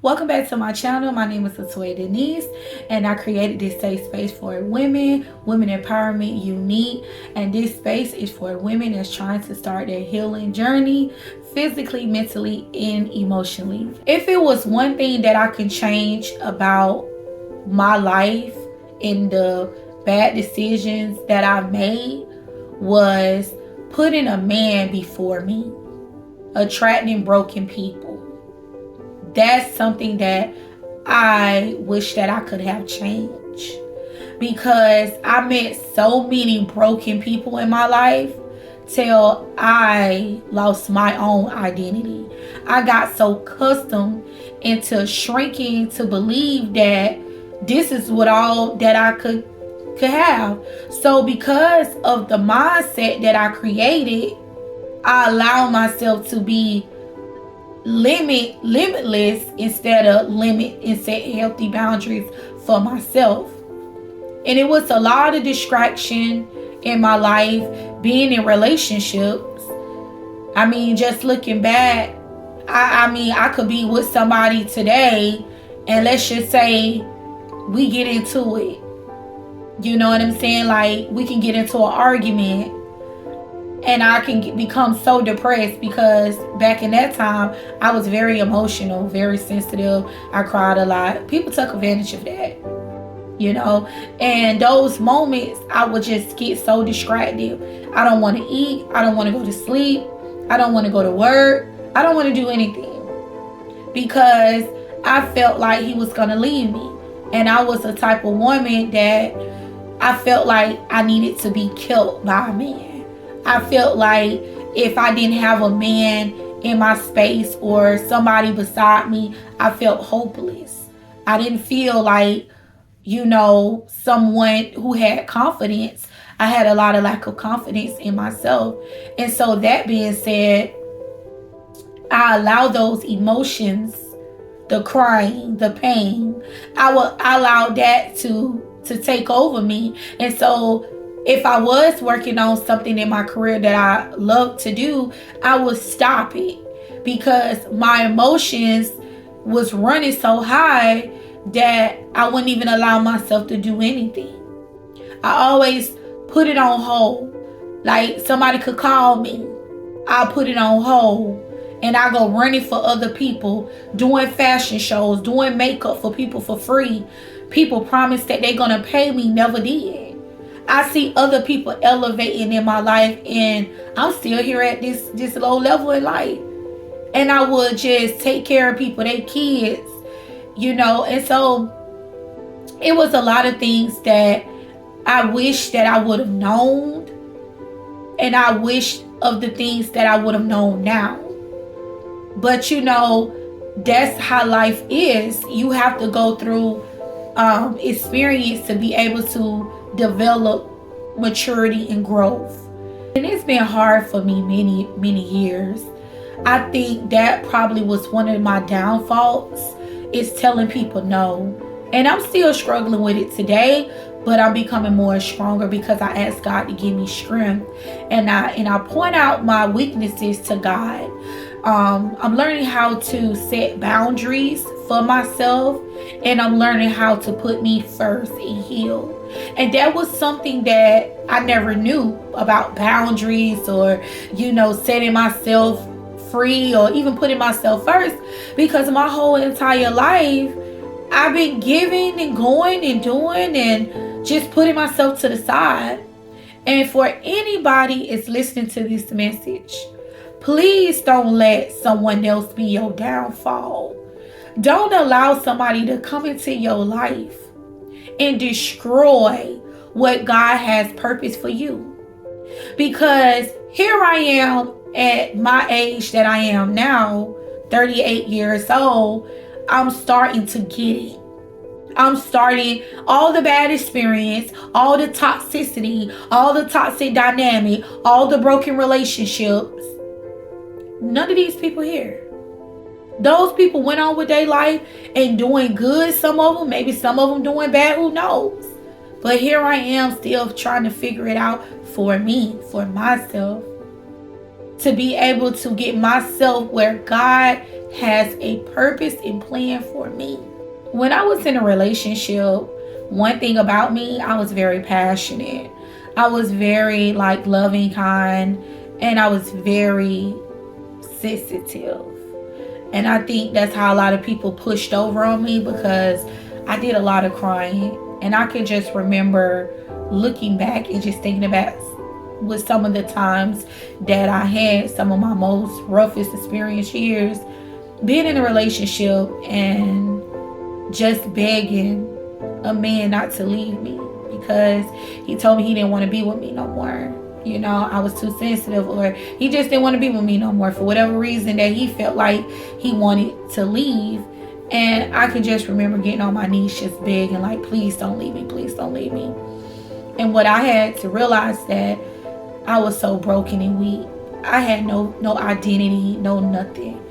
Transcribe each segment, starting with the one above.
Welcome back to my channel. My name is Latoya Denise, and I created this safe space for women empowerment, unique. And this space is for women that's trying to start their healing journey physically, mentally, and emotionally. If it was one thing that I can change about my life and the bad decisions that I made, was putting a man before me, attracting broken people. That's something that I wish that I could have changed, because I met so many broken people in my life till I lost my own identity. I got so accustomed into shrinking to believe that this is what all that I could have. So because of the mindset that I created, I allow myself to be limitless instead of limit, and set healthy boundaries for myself. And it was a lot of distraction in my life, being in relationships. I mean, just looking back, I could be with somebody today, and let's just say we get into it. You know what I'm saying? Like, we can get into an argument, and I can become so depressed, because back in that time, I was very emotional, very sensitive. I cried a lot. People took advantage of that, you know. And those moments, I would just get so distracted. I don't want to eat. I don't want to go to sleep. I don't want to go to work. I don't want to do anything, because I felt like he was going to leave me. And I was the type of woman that I felt like I needed to be killed by a man. I felt like if I didn't have a man in my space or somebody beside me, I felt hopeless. I didn't feel like, someone who had confidence. I had a lot of lack of confidence in myself. And so that being said, I allow those emotions, the crying, the pain, I will allow that to take over me. And so if I was working on something in my career that I love to do, I would stop it, because my emotions was running so high that I wouldn't even allow myself to do anything. I always put it on hold. Like, somebody could call me, I'll put it on hold, and I go running for other people, doing fashion shows, doing makeup for people for free. People promised that they're gonna pay me, never did. I see other people elevating in my life, and I'm still here at this low level in life. And I would just take care of people, their kids, And so it was a lot of things that I wish that I would have known, and I wish of the things that I would have known now. But that's how life is. You have to go through experience to be able to develop maturity and growth. And it's been hard for me many years. I think that probably was one of my downfalls, is telling people no. And I'm still struggling with it today, but I'm becoming more stronger, because I ask God to give me strength, and I point out my weaknesses to God. I'm learning how to set boundaries for myself, and I'm learning how to put me first and heal. And that was something that I never knew about, boundaries, or setting myself free, or even putting myself first, because my whole entire life I've been giving and going and doing and just putting myself to the side. And for anybody is listening to this message, please don't let someone else be your downfall. Don't allow somebody to come into your life and destroy what God has purpose for you. Because here I am at my age that I am now, 38 years old, I'm starting to get it. I'm starting all the bad experience, all the toxicity, all the toxic dynamic, all the broken relationships. None of these people here. Those people went on with their life and doing good. Some of them, maybe some of them doing bad, who knows? But here I am still trying to figure it out for me, for myself, to be able to get myself where God has a purpose and plan for me. When I was in a relationship, one thing about me, I was very passionate. I was very like loving, kind, and I was very sensitive. And I think that's how a lot of people pushed over on me, because I did a lot of crying. And I can just remember looking back and just thinking about with some of the times that I had some of my most roughest experience years, being in a relationship and just begging a man not to leave me because he told me he didn't want to be with me no more. You know, I was too sensitive, or he just didn't want to be with me no more for whatever reason that he felt like he wanted to leave. And I can just remember getting on my knees just begging, like, please don't leave me, please don't leave me. And what I had to realize that I was so broken and weak. I had no identity, no nothing.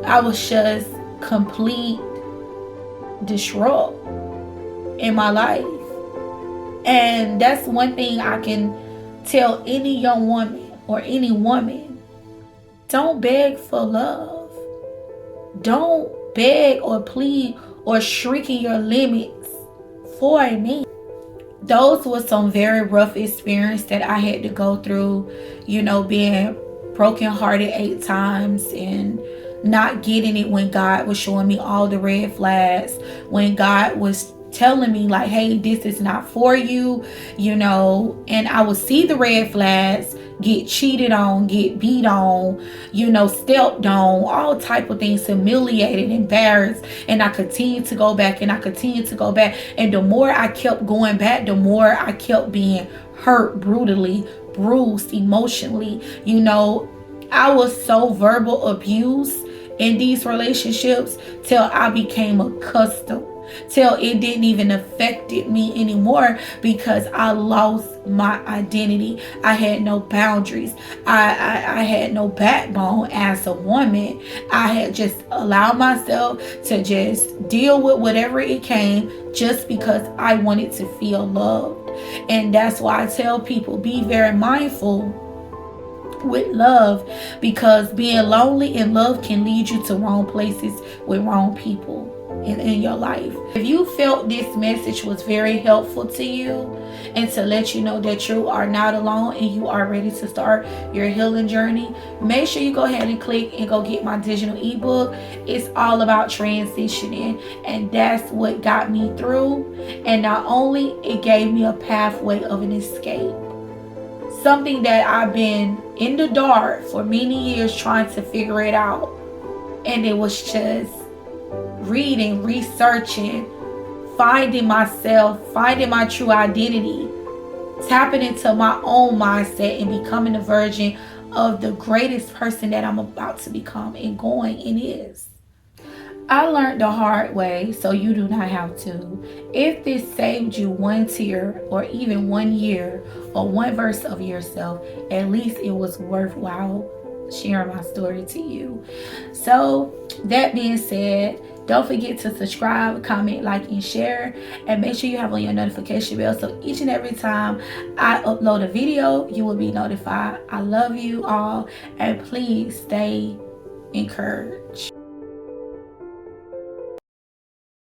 I was just complete disrupt in my life. And that's one thing I can tell any young woman or any woman: don't beg for love. Don't beg or plead or shrink in your limits for a man. Those were some very rough experience that I had to go through, you know, being brokenhearted 8 times and not getting it when God was showing me all the red flags, when God was telling me like, hey, this is not for you, you know, and I would see the red flags, get cheated on, get beat on, you know, stepped on, all type of things, humiliated, embarrassed, and I continued to go back and I continued to go back. And the more I kept going back, the more I kept being hurt brutally, bruised emotionally. You know, I was so verbal abused in these relationships till I became accustomed, till it didn't even affect me anymore, because I lost my identity. I had no boundaries. I had no backbone as a woman. I had just allowed myself to just deal with whatever it came just because I wanted to feel loved. And that's why I tell people, be very mindful with love, because being lonely in love can lead you to wrong places with wrong people in your life. If you felt this message was very helpful to you and to let you know that you are not alone and you are ready to start your healing journey, make sure you go ahead and click and go get my digital ebook. It's all about transitioning, and that's what got me through. And not only it gave me a pathway of an escape, something that I've been in the dark for many years trying to figure it out. And it was just reading, researching, finding myself, finding my true identity, tapping into my own mindset and becoming a version of the greatest person that I'm about to become and going and is. I learned the hard way, so you do not have to. If this saved you 1 tear or even 1 year or 1 verse of yourself, at least it was worthwhile sharing my story to you. So that being said, don't forget to subscribe, comment, like, and share, and make sure you have on your notification bell so each and every time I upload a video, you will be notified. I love you all, and please stay encouraged.